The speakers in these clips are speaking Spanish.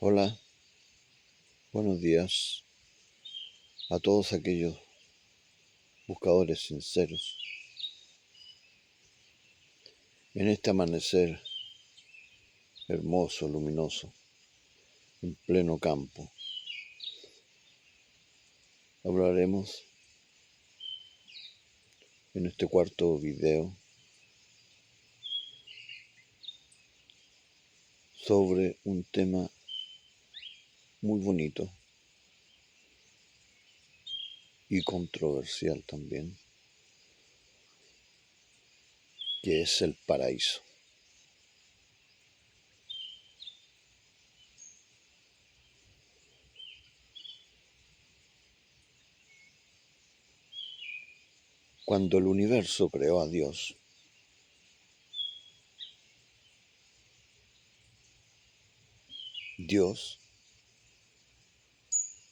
Hola, buenos días a todos aquellos buscadores sinceros. En este amanecer hermoso, luminoso, en pleno campo, hablaremos en este cuarto video sobre un tema muy bonito y controversial también, que es el paraíso. Cuando el universo creó a Dios, Dios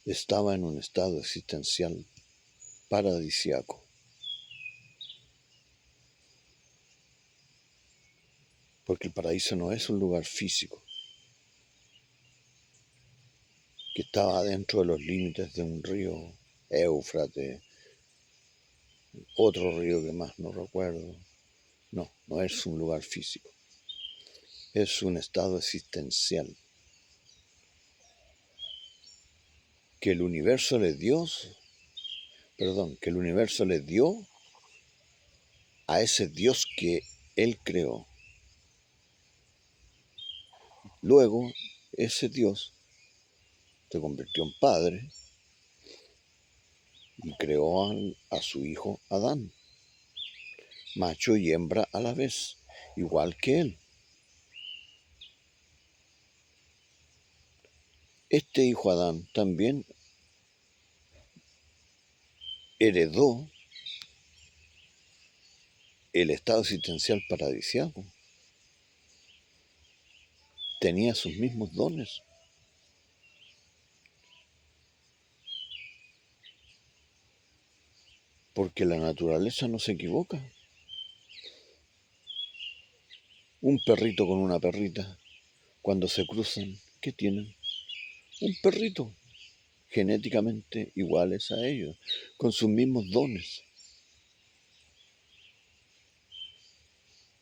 estaba en un estado existencial paradisíaco, porque el paraíso no es un lugar físico, que estaba dentro de los límites de un río, Éufrates, otro río que más no recuerdo. No, no es un lugar físico, es un estado existencial que el universo le dio, a ese Dios que él creó. Luego, ese Dios se convirtió en padre y creó a su hijo Adán, macho y hembra a la vez, igual que él. Este hijo Adán también heredó el estado existencial paradisíaco. Tenía sus mismos dones. Porque la naturaleza no se equivoca. Un perrito con una perrita, cuando se cruzan, ¿qué tienen? Un perrito, genéticamente iguales a ellos, con sus mismos dones,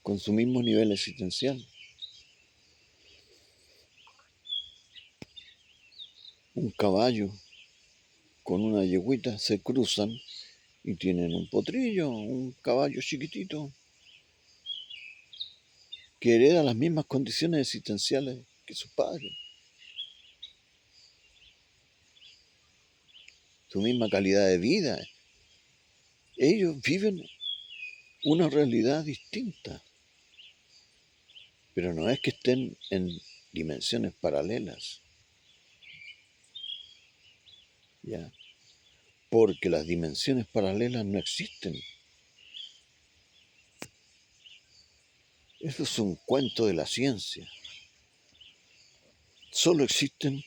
con su mismo nivel existencial. Un caballo con una yegüita se cruzan y tienen un potrillo, un caballo chiquitito, que hereda las mismas condiciones existenciales que sus padres, su misma calidad de vida. Ellos viven una realidad distinta, pero no es que estén en dimensiones paralelas, ¿ya? Porque las dimensiones paralelas no existen. Eso es un cuento de la ciencia. Solo existen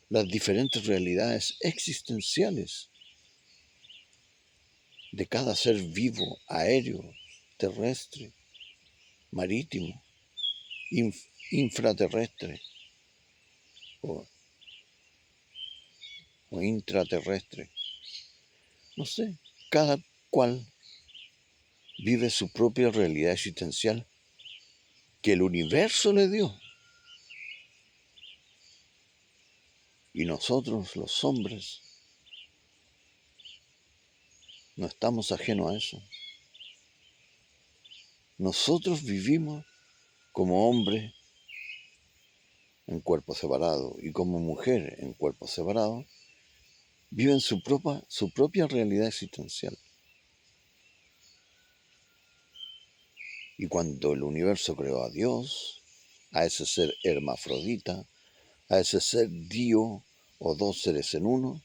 las diferentes realidades existenciales de cada ser vivo, aéreo, terrestre, marítimo, infraterrestre o intraterrestre. No sé, cada cual vive su propia realidad existencial que el universo le dio. Y nosotros, los hombres, no estamos ajenos a eso. Nosotros vivimos como hombre en cuerpo separado y como mujer en cuerpo separado, viven su propia realidad existencial. Y cuando el universo creó a Dios, a ese ser hermafrodita, a ese ser Dios o dos seres en uno,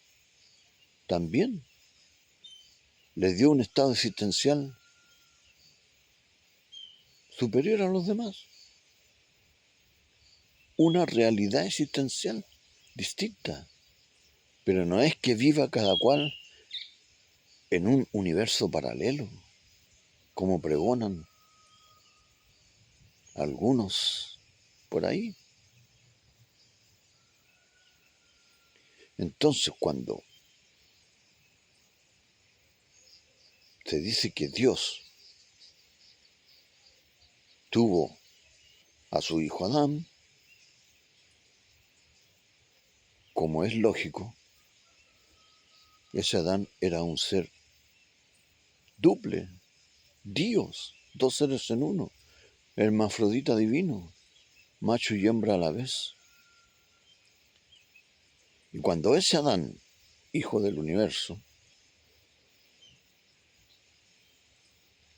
también le dio un estado existencial superior a los demás, una realidad existencial distinta, pero no es que viva cada cual en un universo paralelo, como pregonan algunos por ahí. Entonces, cuando se dice que Dios tuvo a su hijo Adán, como es lógico, ese Adán era un ser duple, Dios, dos seres en uno, hermafrodita divino, macho y hembra a la vez. Y cuando ese Adán, hijo del universo,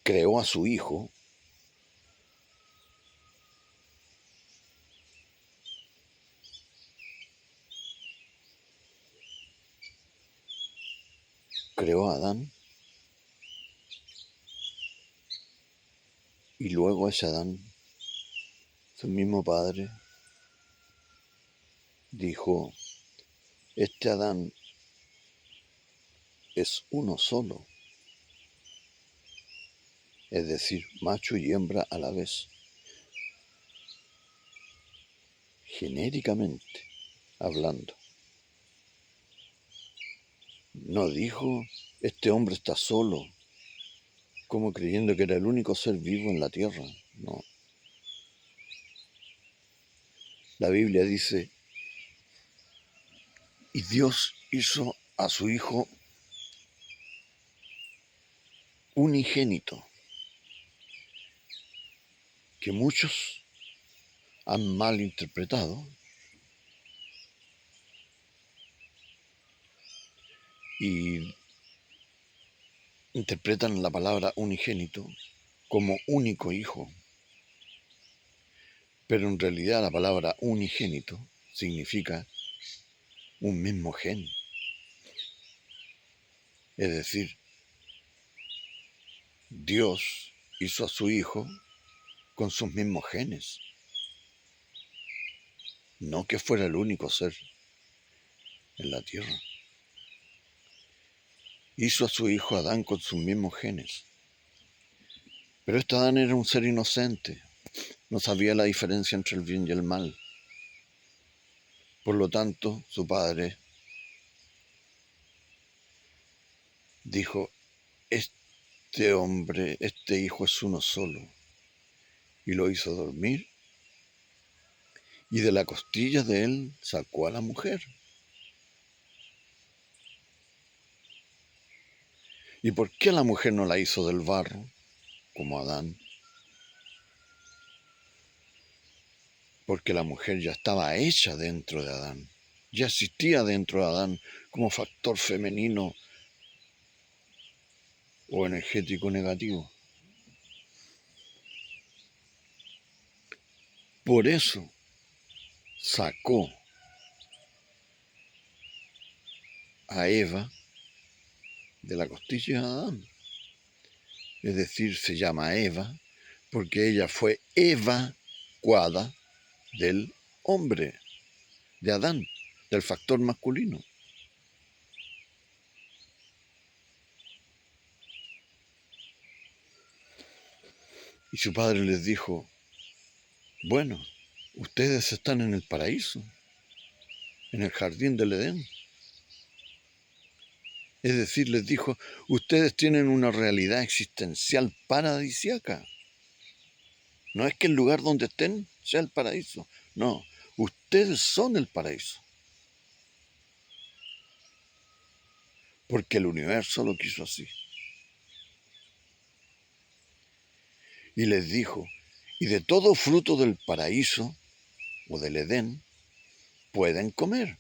creó a su hijo, creó a Adán, y luego ese Adán, su mismo padre, dijo, este Adán es uno solo, es decir, macho y hembra a la vez, genéricamente hablando. No dijo, este hombre está solo, como creyendo que era el único ser vivo en la tierra. No. La Biblia dice, y Dios hizo a su Hijo unigénito, que muchos han malinterpretado y interpretan la palabra unigénito como único hijo. Pero en realidad la palabra unigénito significa un mismo gen. Es decir, Dios hizo a su hijo con sus mismos genes. No que fuera el único ser en la tierra. Hizo a su hijo Adán con sus mismos genes. Pero este Adán era un ser inocente. No sabía la diferencia entre el bien y el mal. Por lo tanto, su padre dijo, este hombre, este hijo es uno solo. Y lo hizo dormir. Y de la costilla de él sacó a la mujer. ¿Y por qué la mujer no la hizo del barro, como Adán? Porque la mujer ya estaba hecha dentro de Adán. Ya existía dentro de Adán como factor femenino o energético negativo. Por eso sacó a Eva de la costilla de Adán. Es decir, se llama Eva porque ella fue evacuada del hombre, de Adán, del factor masculino. Y su padre les dijo, bueno, ustedes están en el paraíso, en el jardín del Edén. Es decir, les dijo, ustedes tienen una realidad existencial paradisíaca. No es que el lugar donde estén sea el paraíso. No, ustedes son el paraíso. Porque el universo lo quiso así. Y les dijo, y de todo fruto del paraíso o del Edén pueden comer,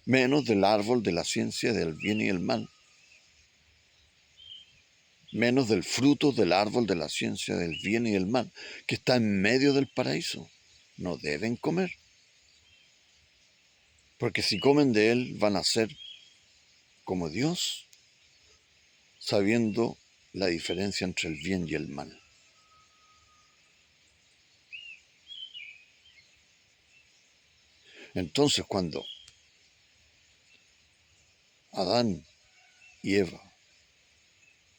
menos del árbol de la ciencia del bien y el mal, menos del fruto del árbol de la ciencia del bien y del mal, que está en medio del paraíso. No deben comer, porque si comen de él van a ser como Dios, sabiendo la diferencia entre el bien y el mal. Entonces, cuando Adán y Eva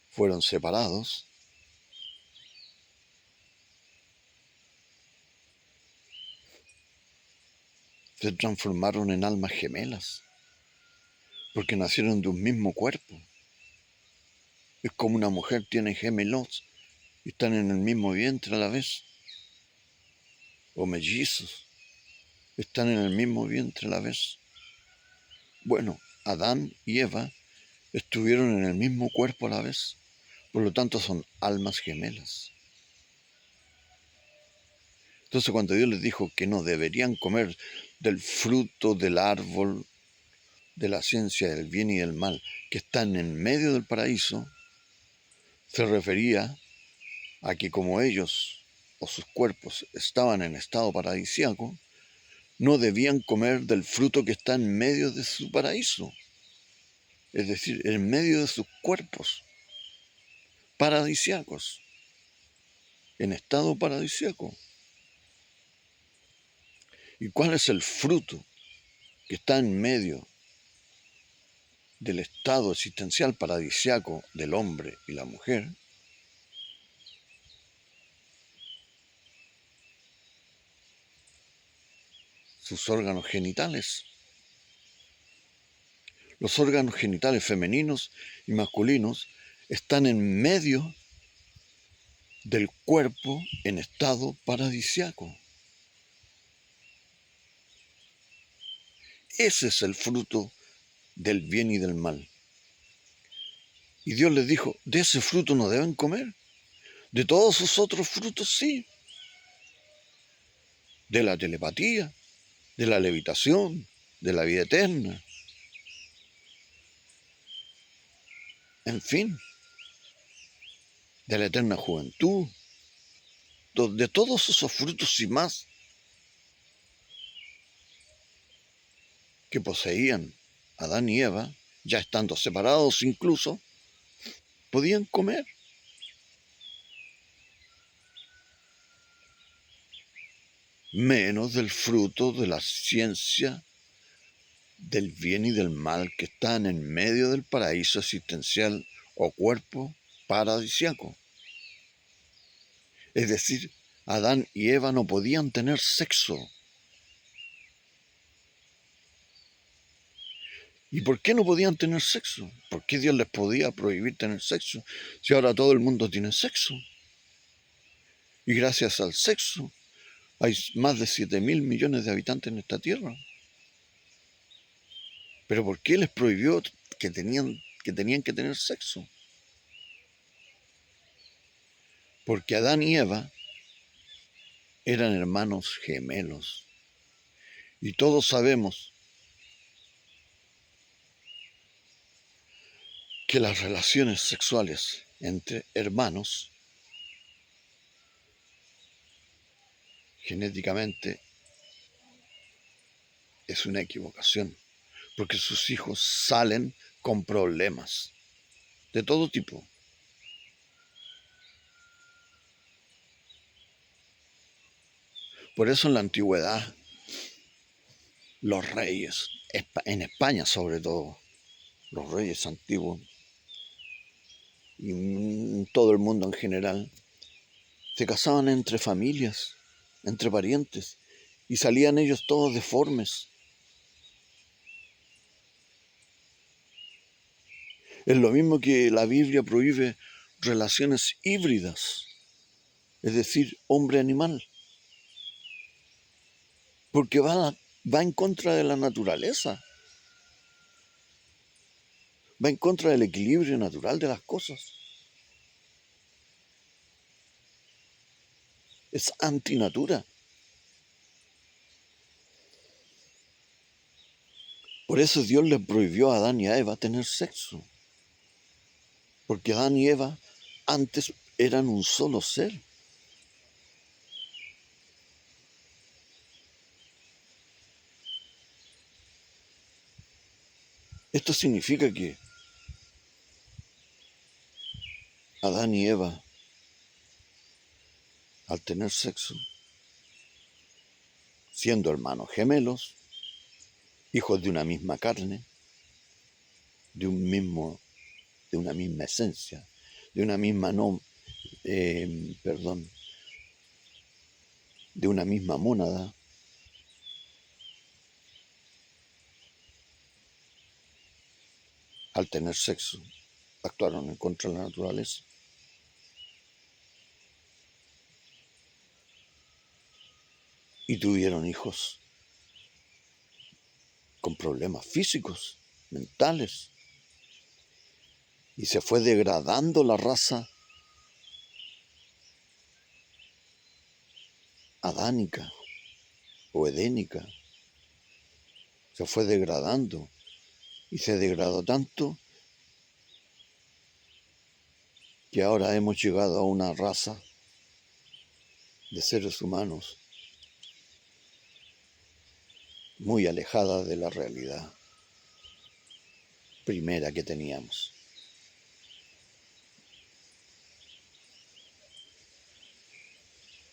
fueron separados, se transformaron en almas gemelas, porque nacieron de un mismo cuerpo. Es como una mujer tiene gemelos y están en el mismo vientre a la vez, o mellizos, están en el mismo vientre a la vez. Bueno, Adán y Eva estuvieron en el mismo cuerpo a la vez, por lo tanto son almas gemelas. Entonces cuando Dios les dijo que no deberían comer del fruto del árbol de la ciencia del bien y del mal, que están en medio del paraíso, se refería a que como ellos o sus cuerpos estaban en estado paradisíaco, no debían comer del fruto que está en medio de su paraíso, es decir, en medio de sus cuerpos paradisíacos, en estado paradisíaco. ¿Y cuál es el fruto que está en medio del estado existencial paradisíaco del hombre y la mujer? Sus órganos genitales. Los órganos genitales femeninos y masculinos están en medio del cuerpo en estado paradisíaco. Ese es el fruto del bien y del mal. Y Dios les dijo, de ese fruto no deben comer. De todos sus otros frutos sí. De la telepatía, de la levitación, de la vida eterna. En fin, de la eterna juventud. De todos esos frutos y más que poseían Adán y Eva, ya estando separados incluso, podían comer. Menos del fruto de la ciencia del bien y del mal que están en medio del paraíso existencial o cuerpo paradisíaco. Es decir, Adán y Eva no podían tener sexo. ¿Y por qué no podían tener sexo? ¿Por qué Dios les podía prohibir tener sexo si ahora todo el mundo tiene sexo? Y gracias al sexo hay más de 7.000 millones de habitantes en esta tierra. ¿Pero por qué les prohibió que tenían que tener sexo? Porque Adán y Eva eran hermanos gemelos. Y todos sabemos que las relaciones sexuales entre hermanos genéticamente es una equivocación, porque sus hijos salen con problemas de todo tipo. Por eso en la antigüedad los reyes, en España sobre todo, los reyes antiguos y en todo el mundo en general, se casaban entre familias, entre parientes, y salían ellos todos deformes. Es lo mismo que la Biblia prohíbe relaciones híbridas, es decir, hombre-animal, porque va en contra de la naturaleza, va en contra del equilibrio natural de las cosas. Es antinatura. Por eso Dios les prohibió a Adán y a Eva tener sexo, porque Adán y Eva antes eran un solo ser. Esto significa que Adán y Eva, al tener sexo, siendo hermanos gemelos, hijos de una misma carne, de una misma esencia, de una misma de una misma mónada, al tener sexo, actuaron en contra de la naturaleza. Y tuvieron hijos con problemas físicos, mentales. Y se fue degradando la raza adánica o edénica. Se fue degradando. Y se degradó tanto que ahora hemos llegado a una raza de seres humanos muy alejada de la realidad primera que teníamos.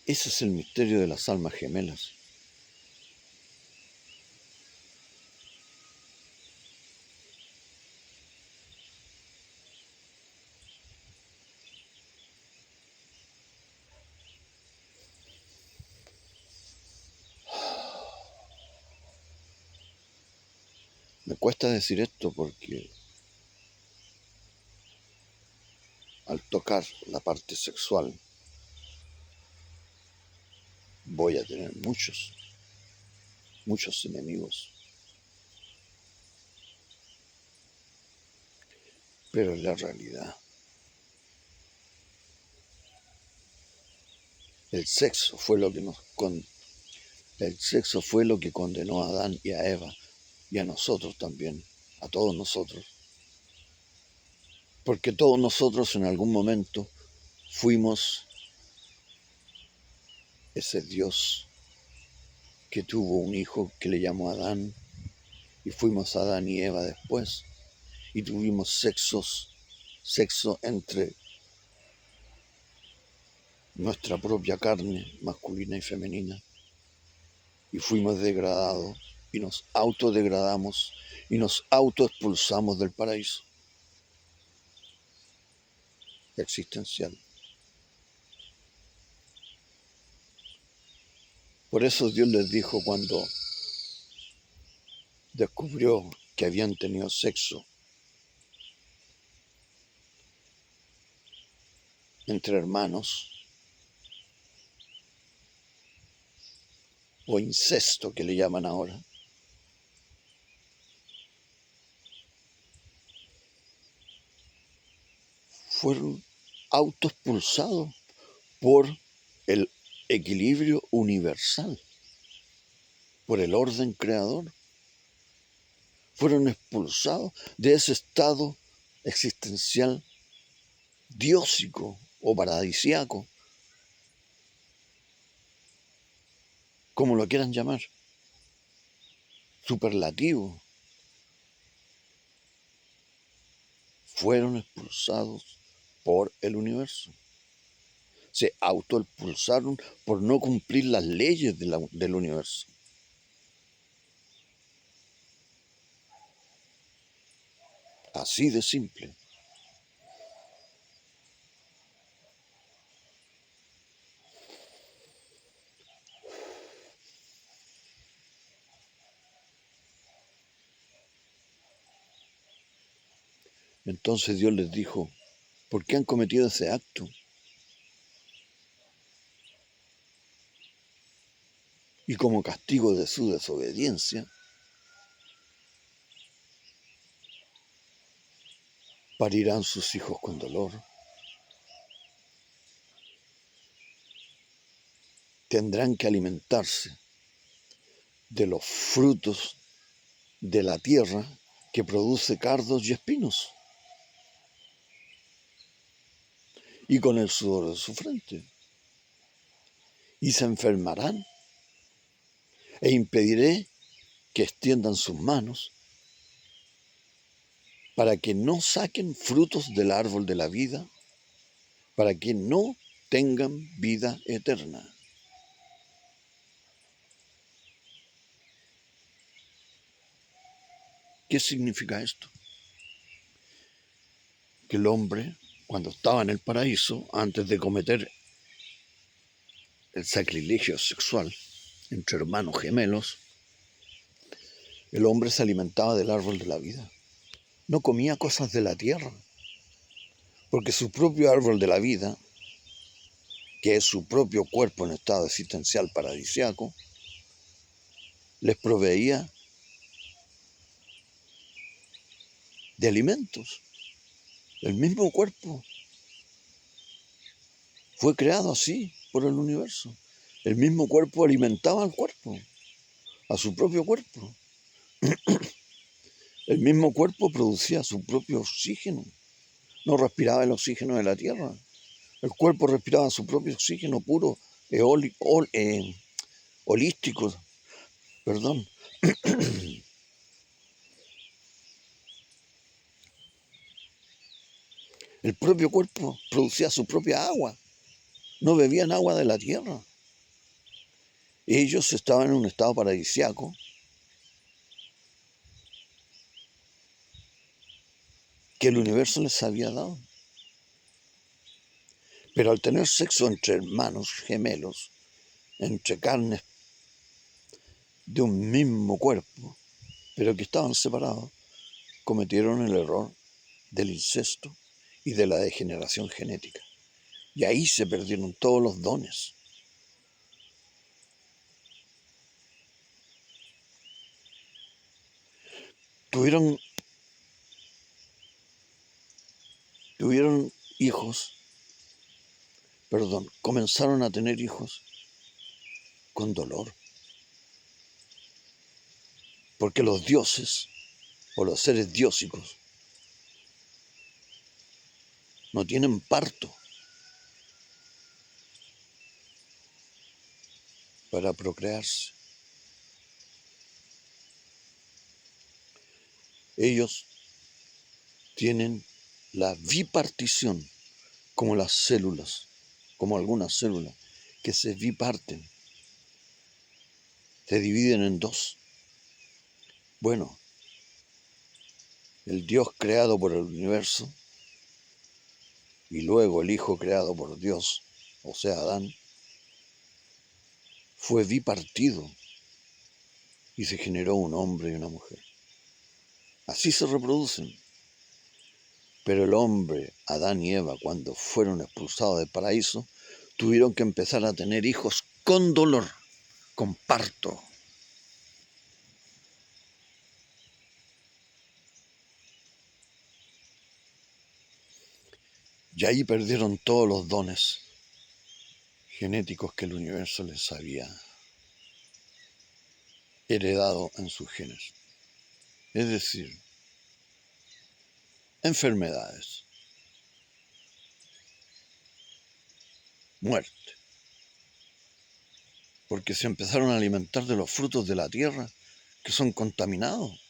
Ese es el misterio de las almas gemelas. Me cuesta decir esto porque al tocar la parte sexual voy a tener muchos enemigos. Pero es la realidad. El sexo fue lo que condenó a Adán y a Eva y a nosotros también, a todos nosotros. Porque todos nosotros en algún momento fuimos ese Dios que tuvo un hijo que le llamó Adán, y fuimos Adán y Eva después, y tuvimos sexo entre nuestra propia carne, masculina y femenina, y fuimos degradados, y nos autodegradamos, y nos autoexpulsamos del paraíso existencial. Por eso Dios les dijo cuando descubrió que habían tenido sexo entre hermanos, o incesto que le llaman ahora, fueron autoexpulsados por el equilibrio universal, por el orden creador. Fueron expulsados de ese estado existencial diósico o paradisiaco, como lo quieran llamar, superlativo. Fueron expulsados por el universo. Se autoexpulsaron por no cumplir las leyes del universo. Así de simple. Entonces Dios les dijo, ¿por qué han cometido ese acto? Y como castigo de su desobediencia, parirán sus hijos con dolor. Tendrán que alimentarse de los frutos de la tierra que produce cardos y espinos, y con el sudor de su frente. Y se enfermarán, e impediré que extiendan sus manos para que no saquen frutos del árbol de la vida, para que no tengan vida eterna. ¿Qué significa esto? Que el hombre, cuando estaba en el paraíso, antes de cometer el sacrilegio sexual entre hermanos gemelos, el hombre se alimentaba del árbol de la vida. no comía cosas de la tierra, porque su propio árbol de la vida, que es su propio cuerpo en estado existencial paradisiaco, les proveía de alimentos. El mismo cuerpo fue creado así por el universo. El mismo cuerpo alimentaba al cuerpo, a su propio cuerpo. El mismo cuerpo producía su propio oxígeno. No respiraba el oxígeno de la tierra. El cuerpo respiraba su propio oxígeno puro, holístico, perdón. El propio cuerpo producía su propia agua. No bebían agua de la tierra. Ellos estaban en un estado paradisiaco que el universo les había dado. Pero al tener sexo entre hermanos gemelos, entre carnes de un mismo cuerpo, pero que estaban separados, cometieron el error del incesto y de la degeneración genética. Y ahí se perdieron todos los dones. Tuvieron hijos, comenzaron a tener hijos con dolor. Porque los dioses o los seres diósicos no tienen parto para procrearse. Ellos tienen la bipartición, como las células, como algunas células, que se biparten, se dividen en dos. Bueno, el Dios creado por el universo y luego el Hijo creado por Dios, o sea, Adán, fue bipartido y se generó un hombre y una mujer. Así se reproducen. Pero el hombre, Adán y Eva, cuando fueron expulsados del paraíso, tuvieron que empezar a tener hijos con dolor, con parto. Y ahí perdieron todos los dones genéticos que el universo les había heredado en sus genes. Es decir, enfermedades, muerte, porque se empezaron a alimentar de los frutos de la tierra que son contaminados.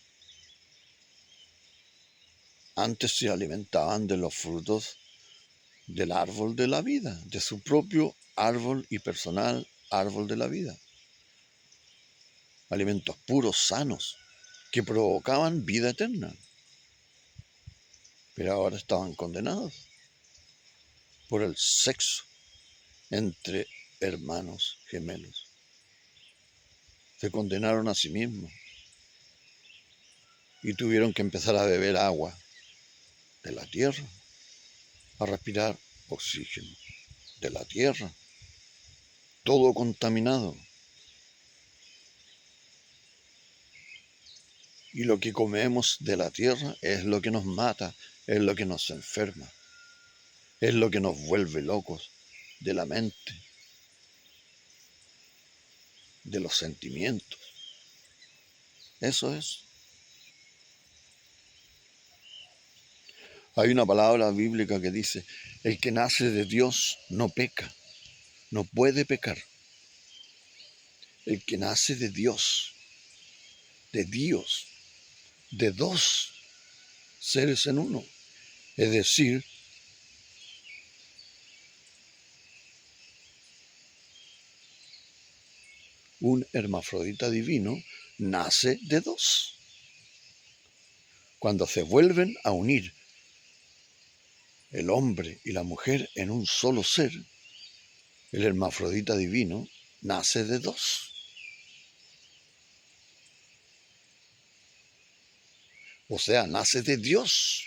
Antes se alimentaban de los frutos del árbol de la vida, de su propio árbol y personal árbol de la vida. Alimentos puros, sanos, que provocaban vida eterna. Pero ahora estaban condenados por el sexo entre hermanos gemelos. Se condenaron a sí mismos y tuvieron que empezar a beber agua de la tierra, a respirar oxígeno de la tierra, todo contaminado. Y lo que comemos de la tierra es lo que nos mata, es lo que nos enferma, es lo que nos vuelve locos de la mente, de los sentimientos. Eso es. Hay una palabra bíblica que dice, el que nace de Dios no peca, no puede pecar. El que nace de Dios, de dos seres en uno, es decir, un hermafrodita divino nace de dos. Cuando se vuelven a unir el hombre y la mujer en un solo ser, el hermafrodita divino nace de dos. O sea, nace de Dios.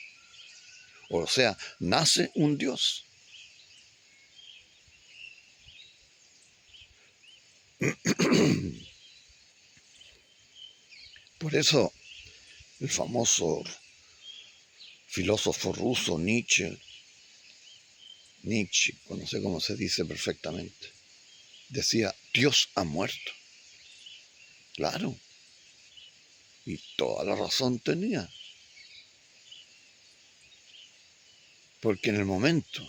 O sea, nace un Dios. Por eso el famoso filósofo ruso Nietzsche, no sé cómo se dice perfectamente, decía, Dios ha muerto. Claro, y toda la razón tenía. Porque en el momento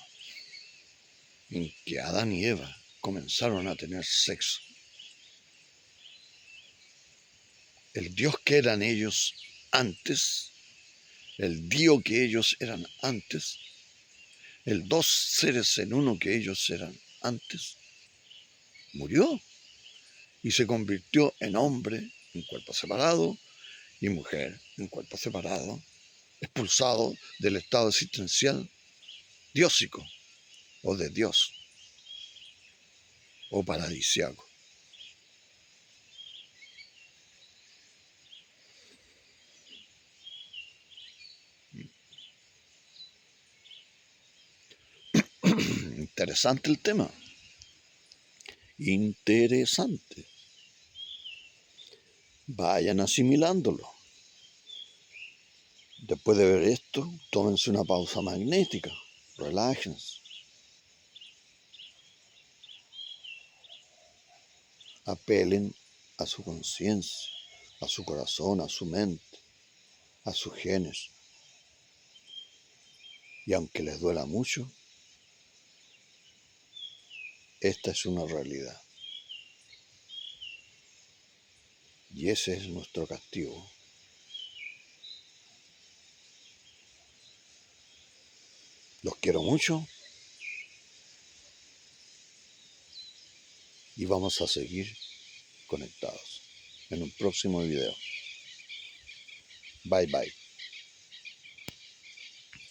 en que Adán y Eva comenzaron a tener sexo, el Dios que eran ellos antes, el Dios que ellos eran antes, el dos seres en uno que ellos eran antes, murió y se convirtió en hombre en cuerpo separado y mujer en cuerpo separado, expulsado del estado existencial diósico o de Dios o paradisiaco. Interesante el tema. Interesante. Vayan asimilándolo. Después de ver esto, tómense una pausa magnética. Relájense. Apelen a su conciencia, a su corazón, a su mente, a sus genes. Y aunque les duela mucho, esta es una realidad. Y ese es nuestro castigo. Los quiero mucho y vamos a seguir conectados en un próximo video. Bye bye.